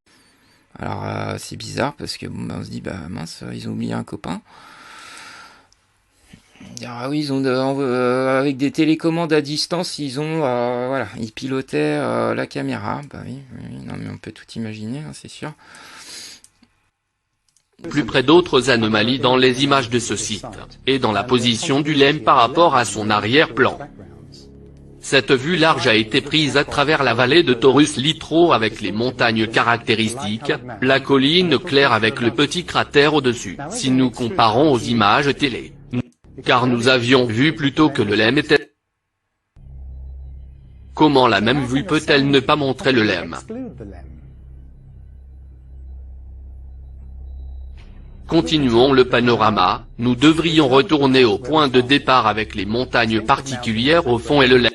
Alors c'est bizarre parce que bon, bah, on se dit bah mince, ils ont oublié un copain. Ah oui, ils ont avec des télécommandes à distance, ils ont voilà, ils pilotaient la caméra. Bah oui, non mais on peut tout imaginer, hein, c'est sûr. Plus près d'autres anomalies dans les images de ce site, et dans la position du LEM par rapport à son arrière-plan. Cette vue large a été prise à travers la vallée de Taurus Littrow avec les montagnes caractéristiques, la colline claire avec le petit cratère au-dessus, si nous comparons aux images télé. Car nous avions vu plutôt que le LEM était... Comment la même vue peut-elle ne pas montrer le LEM? Continuons le panorama, nous devrions retourner au point de départ avec les montagnes particulières au fond et le LEM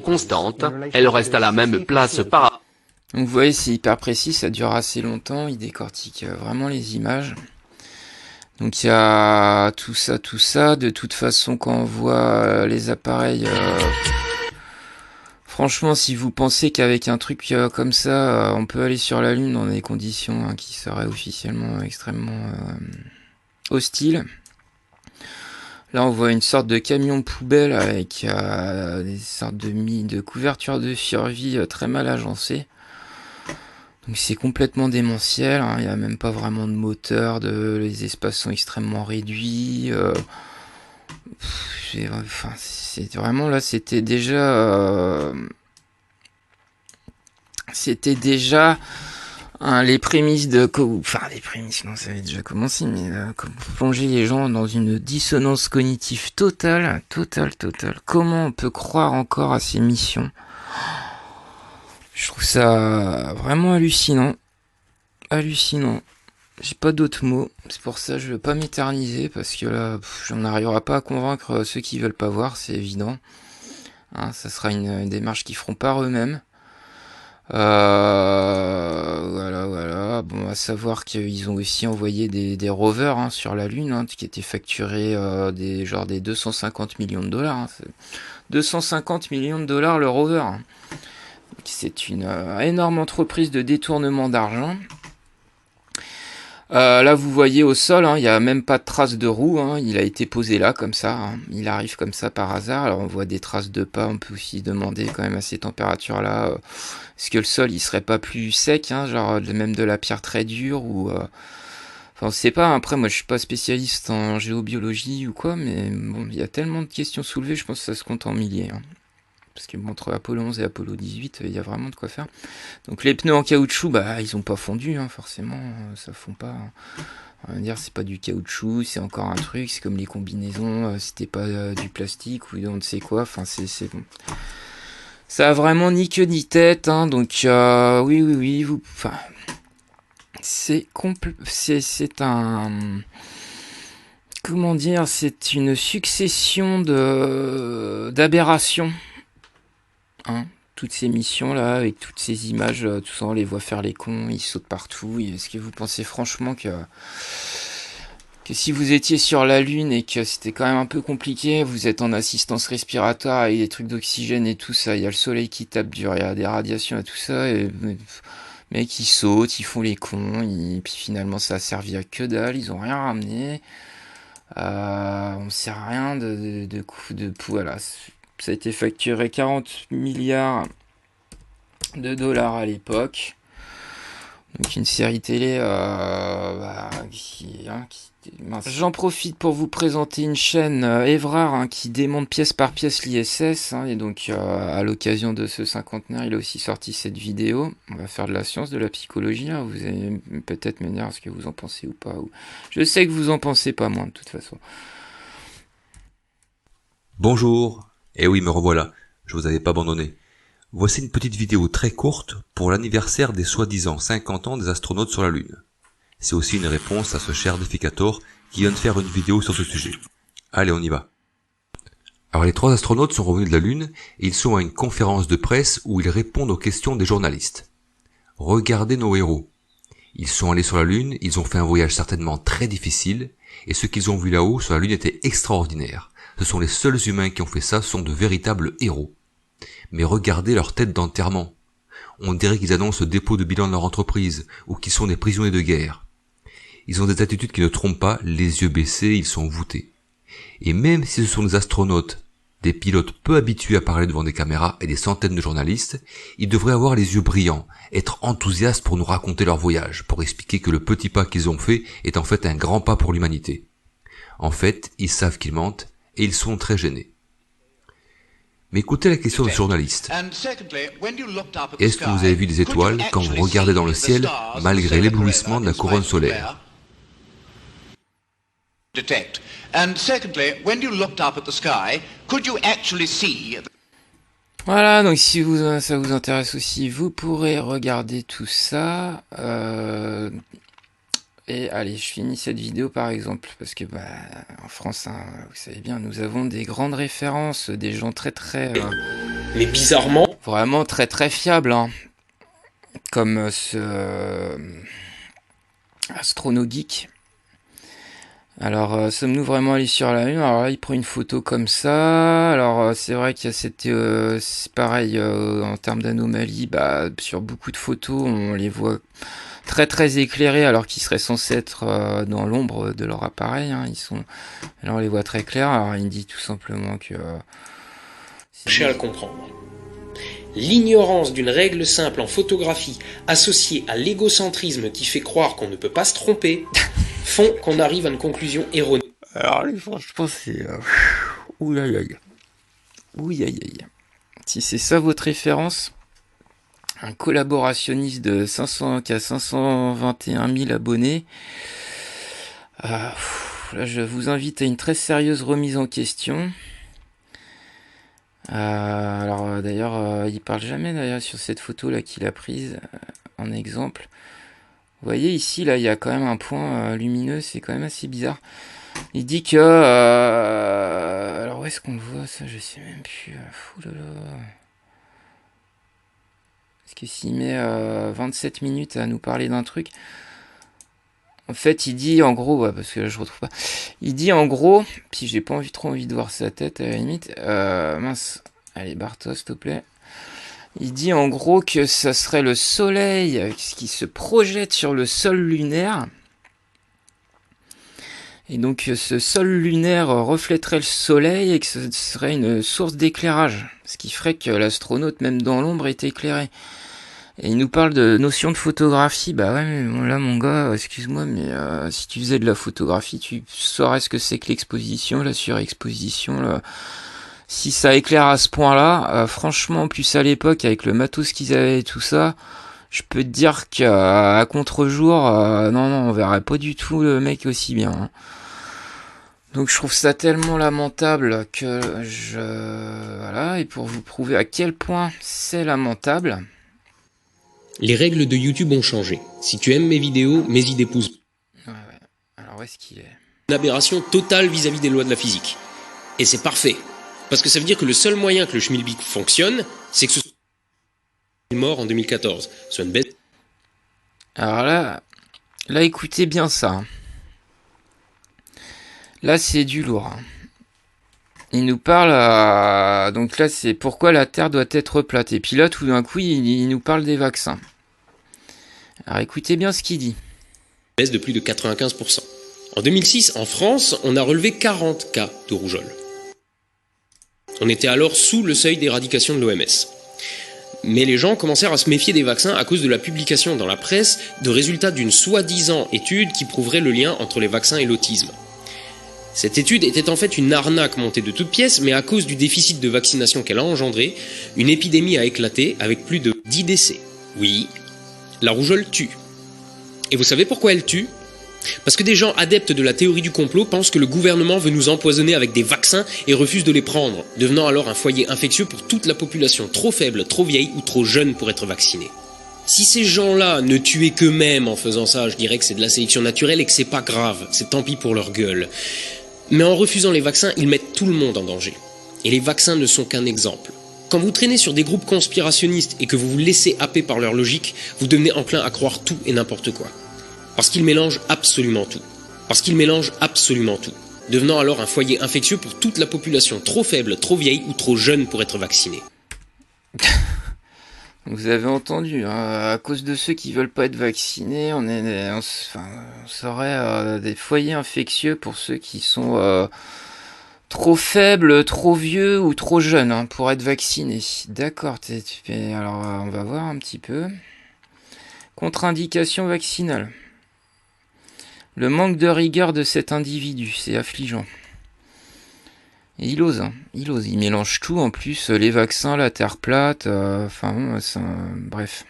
constante, elle reste à la même place par... Donc vous voyez, c'est hyper précis, ça dure assez longtemps, il décortique vraiment les images. Donc il y a tout ça, de toute façon quand on voit les appareils... Franchement, si vous pensez qu'avec un truc comme ça, on peut aller sur la Lune dans des conditions qui seraient officiellement extrêmement hostiles. Là, on voit une sorte de camion poubelle avec des sortes de couverture de survie très mal agencées. Donc c'est complètement démentiel, hein. Il n'y a même pas vraiment de moteur, les espaces sont extrêmement réduits. C'est vraiment là, c'était déjà les prémices les prémices, non, ça avait déjà commencé, mais plonger les gens dans une dissonance cognitive totale. Comment on peut croire encore à ces missions? Je trouve ça vraiment hallucinant. J'ai pas d'autres mots, c'est pour ça que je veux pas m'éterniser, parce que là, j'en n'arriverai pas à convaincre ceux qui veulent pas voir, c'est évident. Hein, ça sera une démarche qu'ils feront par eux-mêmes. Voilà. Bon, à savoir qu'ils ont aussi envoyé des rovers sur la Lune, hein, qui étaient facturés des 250 millions de dollars. Hein. 250 millions de dollars le rover. Hein. C'est une énorme entreprise de détournement d'argent. Là vous voyez au sol, il n'y a même pas de traces de roue, il a été posé là comme ça, il arrive comme ça par hasard. Alors on voit des traces de pas, on peut aussi demander quand même à ces températures là, est-ce que le sol il serait pas plus sec, même de la pierre très dure, ou enfin on sait pas. Après moi je suis pas spécialiste en géobiologie ou quoi, mais bon, il y a tellement de questions soulevées, je pense que ça se compte en milliers. Parce que entre Apollo 11 et Apollo 18, il y a vraiment de quoi faire. Donc les pneus en caoutchouc, ils ont pas fondu, forcément, ça fond pas. On va dire c'est pas du caoutchouc, c'est encore un truc, c'est comme les combinaisons, c'était pas du plastique ou on ne sait quoi, enfin c'est bon. Ça a vraiment ni queue ni tête, donc oui, c'est un... Comment dire, c'est une succession d'aberrations. Toutes ces missions là, avec toutes ces images, tout ça, on les voit faire les cons, ils sautent partout. Est-ce que vous pensez franchement que si vous étiez sur la Lune et que c'était quand même un peu compliqué, vous êtes en assistance respiratoire avec des trucs d'oxygène et tout ça, il y a le soleil qui tape dur, il y a des radiations et tout ça, et mecs ils sautent, ils font les cons, et puis finalement ça a servi à que dalle, ils ont rien ramené, on sait rien voilà. Ça a été facturé 40 milliards de dollars à l'époque. Donc une série télé J'en profite pour vous présenter une chaîne Evrard qui démonte pièce par pièce l'ISS. Et donc à l'occasion de ce cinquantenaire, il a aussi sorti cette vidéo. On va faire de la science, de la psychologie. Vous allez peut-être me dire ce que vous en pensez ou pas. Je sais que vous en pensez pas moins de toute façon. Bonjour. Eh oui, me revoilà, je vous avais pas abandonné. Voici une petite vidéo très courte pour l'anniversaire des soi-disant 50 ans des astronautes sur la Lune. C'est aussi une réponse à ce cher Déficator qui vient de faire une vidéo sur ce sujet. Allez, on y va. Alors les 3 astronautes sont revenus de la Lune et ils sont à une conférence de presse où ils répondent aux questions des journalistes. Regardez nos héros. Ils sont allés sur la Lune, ils ont fait un voyage certainement très difficile, et ce qu'ils ont vu là-haut sur la Lune était extraordinaire. Ce sont les seuls humains qui ont fait ça, ce sont de véritables héros. Mais regardez leur tête d'enterrement. On dirait qu'ils annoncent le dépôt de bilan de leur entreprise, ou qu'ils sont des prisonniers de guerre. Ils ont des attitudes qui ne trompent pas, les yeux baissés, ils sont voûtés. Et même si ce sont des astronautes, des pilotes peu habitués à parler devant des caméras et des centaines de journalistes, ils devraient avoir les yeux brillants, être enthousiastes pour nous raconter leur voyage, pour expliquer que le petit pas qu'ils ont fait est en fait un grand pas pour l'humanité. En fait, ils savent qu'ils mentent, et ils sont très gênés. Mais écoutez la question de ce journaliste. Est-ce que vous avez vu des étoiles quand vous regardez dans le ciel, malgré l'éblouissement de la couronne solaire? Voilà, donc si ça vous intéresse aussi, vous pourrez regarder tout ça. Et allez, je finis cette vidéo par exemple, parce que en France, hein, vous savez bien, nous avons des grandes références, des gens très mais bizarrement, vraiment très très fiables, hein, comme ce Astrono Geek. Alors, sommes-nous vraiment allés sur la Lune? Alors là, il prend une photo comme ça. Alors, c'est vrai qu'il y a cette... c'est pareil, en termes d'anomalie, sur beaucoup de photos, on les voit très très éclairés, alors qu'ils seraient censés être dans l'ombre de leur appareil. Hein. Là, on les voit très clairs. Alors, il dit tout simplement que... cherchez à le comprendre. L'ignorance d'une règle simple en photographie, associée à l'égocentrisme qui fait croire qu'on ne peut pas se tromper, font qu'on arrive à une conclusion erronée. Alors, franchement, c'est... Ouh aïe aïe. Ouh aïe aïe. Si c'est ça votre référence, un collaborationniste qui a 521 000 abonnés, là, je vous invite à une très sérieuse remise en question. Alors d'ailleurs, il parle jamais d'ailleurs sur cette photo là qu'il a prise en exemple. Vous voyez ici là, il y a quand même un point lumineux, c'est quand même assez bizarre. Il dit que alors où est-ce qu'on le voit ça, je sais même plus. Parce que s'il met 27 minutes à nous parler d'un truc, en fait il dit en gros, parce que là, je retrouve pas. Il dit en gros, puis j'ai pas trop envie de voir sa tête à la limite. Mince, allez Bartos s'il te plaît. Il dit en gros que ça serait le soleil qui se projette sur le sol lunaire. Et donc ce sol lunaire reflèterait le soleil et que ce serait une source d'éclairage. Ce qui ferait que l'astronaute, même dans l'ombre, est éclairé. Et il nous parle de notion de photographie. Bah ouais, mais bon, là mon gars, excuse-moi, mais si tu faisais de la photographie, tu saurais ce que c'est que l'exposition, la surexposition, là. Si ça éclaire à ce point-là, franchement, plus à l'époque, avec le matos qu'ils avaient et tout ça, je peux te dire qu'à contre-jour, non, on verrait pas du tout le mec aussi bien. Hein. Donc je trouve ça tellement lamentable que voilà, et pour vous prouver à quel point c'est lamentable... Les règles de YouTube ont changé. Si tu aimes mes vidéos, mes idées pouces. Ouais. Alors où est-ce qu'il est? Une aberration totale vis-à-vis des lois de la physique. Et c'est parfait. Parce que ça veut dire que le seul moyen que le schmilblick fonctionne, c'est que ce soit mort en 2014. Soit une baisse. Alors là écoutez bien ça. Hein. Là c'est du lourd. Hein. Il nous parle, donc là c'est pourquoi la Terre doit être plate. Et puis là tout d'un coup il nous parle des vaccins. Alors écoutez bien ce qu'il dit. Baisse de plus de 95%. En 2006, en France, on a relevé 40 cas de rougeole. On était alors sous le seuil d'éradication de l'OMS. Mais les gens commencèrent à se méfier des vaccins à cause de la publication dans la presse de résultats d'une soi-disant étude qui prouverait le lien entre les vaccins et l'autisme. Cette étude était en fait une arnaque montée de toutes pièces, mais à cause du déficit de vaccination qu'elle a engendré, une épidémie a éclaté avec plus de 10 décès. Oui, la rougeole tue. Et vous savez pourquoi elle tue ? Parce que des gens adeptes de la théorie du complot pensent que le gouvernement veut nous empoisonner avec des vaccins et refusent de les prendre, devenant alors un foyer infectieux pour toute la population trop faible, trop vieille ou trop jeune pour être vaccinée. Si ces gens-là ne tuaient qu'eux-mêmes en faisant ça, je dirais que c'est de la sélection naturelle et que c'est pas grave, c'est tant pis pour leur gueule. Mais en refusant les vaccins, ils mettent tout le monde en danger. Et les vaccins ne sont qu'un exemple. Quand vous traînez sur des groupes conspirationnistes et que vous vous laissez happer par leur logique, vous devenez enclin à croire tout et n'importe quoi. Parce qu'ils mélangent absolument tout. Parce qu'ils mélangent absolument tout. Devenant alors un foyer infectieux pour toute la population trop faible, trop vieille ou trop jeune pour être vaccinée. Vous avez entendu, hein, à cause de ceux qui veulent pas être vaccinés, on serait des foyers infectieux pour ceux qui sont trop faibles, trop vieux ou trop jeunes hein, pour être vaccinés. D'accord, alors on va voir un petit peu. Contre-indication vaccinale. Le manque de rigueur de cet individu, c'est affligeant. Et il ose, il mélange tout en plus, les vaccins, la terre plate, bref.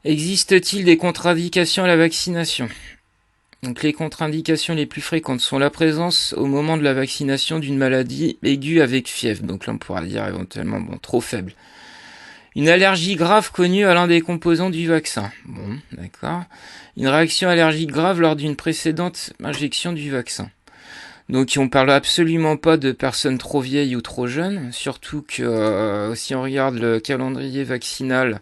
Existe-t-il des contre-indications à la vaccination ? Donc les contre-indications les plus fréquentes sont la présence au moment de la vaccination d'une maladie aiguë avec fièvre, donc là on pourra dire éventuellement trop faible. Une allergie grave connue à l'un des composants du vaccin. Bon, d'accord. Une réaction allergique grave lors d'une précédente injection du vaccin. Donc on parle absolument pas de personnes trop vieilles ou trop jeunes, surtout que si on regarde le calendrier vaccinal,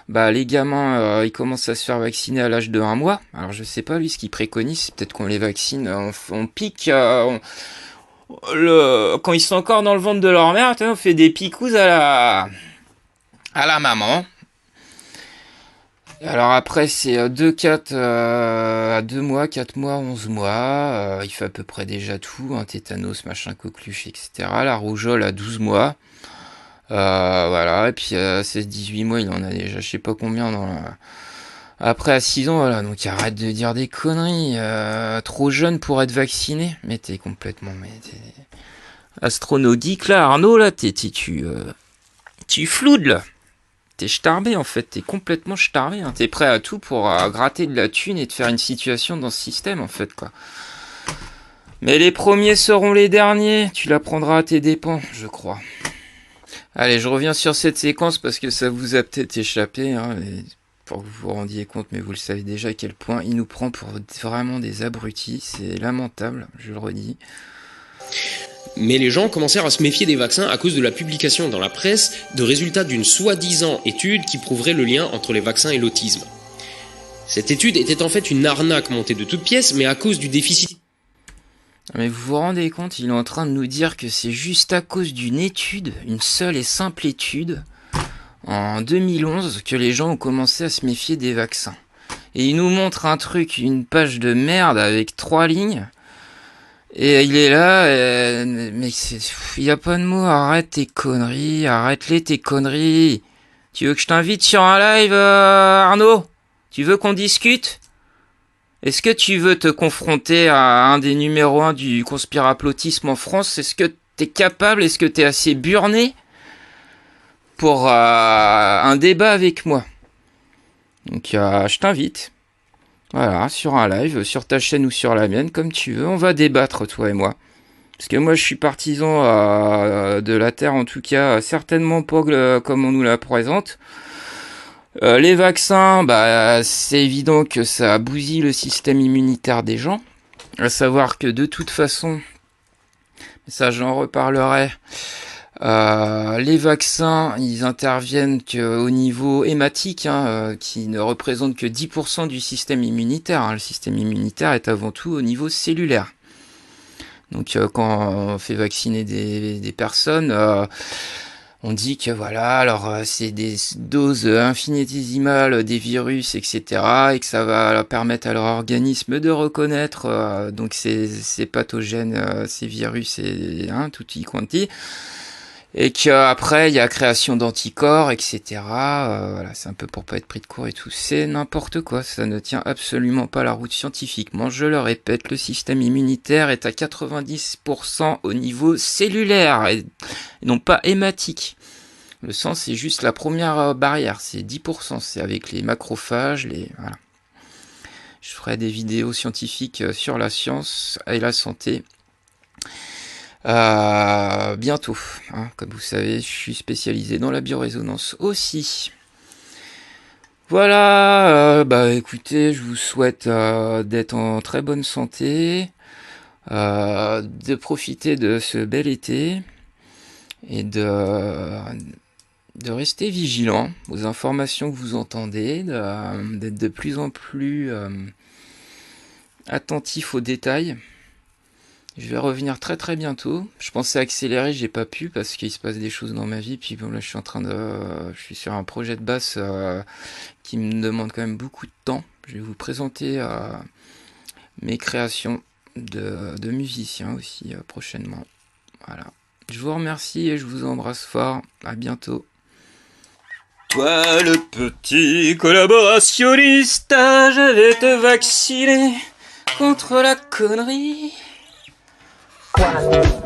les gamins ils commencent à se faire vacciner à l'âge de 1 mois. Alors je sais pas lui ce qu'il préconise, c'est peut-être qu'on les vaccine, on pique quand ils sont encore dans le ventre de leur mère, on fait des picouzes à la maman. Alors après c'est 2 mois, 4 mois, 11 mois, il fait à peu près déjà tout, tétanos, machin, coqueluche, etc. La rougeole à 12 mois, voilà, et puis 16-18 mois, il en a déjà je sais pas combien après à 6 ans, voilà, donc arrête de dire des conneries, trop jeune pour être vacciné, mais t'es complètement, astronomique là, Arnaud, là, tu floudes là. T'es starbé en fait, t'es complètement starbé, hein. T'es prêt à tout pour gratter de la thune et te faire une situation dans ce système en fait quoi. Mais les premiers seront les derniers, tu l'apprendras à tes dépens, je crois. Allez, je reviens sur cette séquence parce que ça vous a peut-être échappé, hein, pour que vous vous rendiez compte, mais vous le savez déjà à quel point il nous prend pour vraiment des abrutis, c'est lamentable, je le redis. Mais les gens commencèrent à se méfier des vaccins à cause de la publication dans la presse de résultats d'une soi-disant étude qui prouverait le lien entre les vaccins et l'autisme. Cette étude était en fait une arnaque montée de toutes pièces, mais à cause du déficit... Mais vous vous rendez compte, il est en train de nous dire que c'est juste à cause d'une étude, une seule et simple étude, en 2011, que les gens ont commencé à se méfier des vaccins. Et il nous montre un truc, une page de merde avec 3 lignes... Et il est là, mais il y a pas de mots, arrête tes conneries, arrête-les tes conneries. Tu veux que je t'invite sur un live, Arnaud ? Tu veux qu'on discute ? Est-ce que tu veux te confronter à un des numéros 1 du conspiraplotisme en France ? Est-ce que t'es capable, est-ce que t'es assez burné pour un débat avec moi ? Donc je t'invite. Voilà, sur un live, sur ta chaîne ou sur la mienne, comme tu veux, on va débattre, toi et moi. Parce que moi, je suis partisan de la Terre, en tout cas, certainement pas comme on nous la présente. Les vaccins, c'est évident que ça bousille le système immunitaire des gens. À savoir que de toute façon, ça j'en reparlerai, les vaccins, ils interviennent qu'au niveau hématique, qui ne représente que 10% du système immunitaire. Le système immunitaire est avant tout au niveau cellulaire. Donc quand on fait vacciner des personnes, on dit que voilà, alors c'est des doses infinitésimales des virus, etc. et que ça va leur permettre à leur organisme de reconnaître donc ces pathogènes, ces virus, et tutti quanti. Et qu'après il y a création d'anticorps, etc. Voilà, c'est un peu pour pas être pris de court et tout. C'est n'importe quoi, ça ne tient absolument pas la route scientifiquement. Je le répète, le système immunitaire est à 90% au niveau cellulaire et non pas hématique. Le sang, c'est juste la première barrière, c'est 10%, c'est avec les macrophages, voilà. Je ferai des vidéos scientifiques sur la science et la santé. Bientôt, hein. Comme vous savez, je suis spécialisé dans la biorésonance aussi. Voilà, bah écoutez, je vous souhaite d'être en très bonne santé, de profiter de ce bel été et de rester vigilant aux informations que vous entendez, d'être de plus en plus attentif aux détails. Je vais revenir très très bientôt. Je pensais accélérer, j'ai pas pu parce qu'il se passe des choses dans ma vie. Puis bon, là, je suis sur un projet de basse qui me demande quand même beaucoup de temps. Je vais vous présenter mes créations de musiciens aussi prochainement. Voilà. Je vous remercie et je vous embrasse fort. À bientôt. Toi, le petit collaborationniste, je vais te vacciner contre la connerie. 1,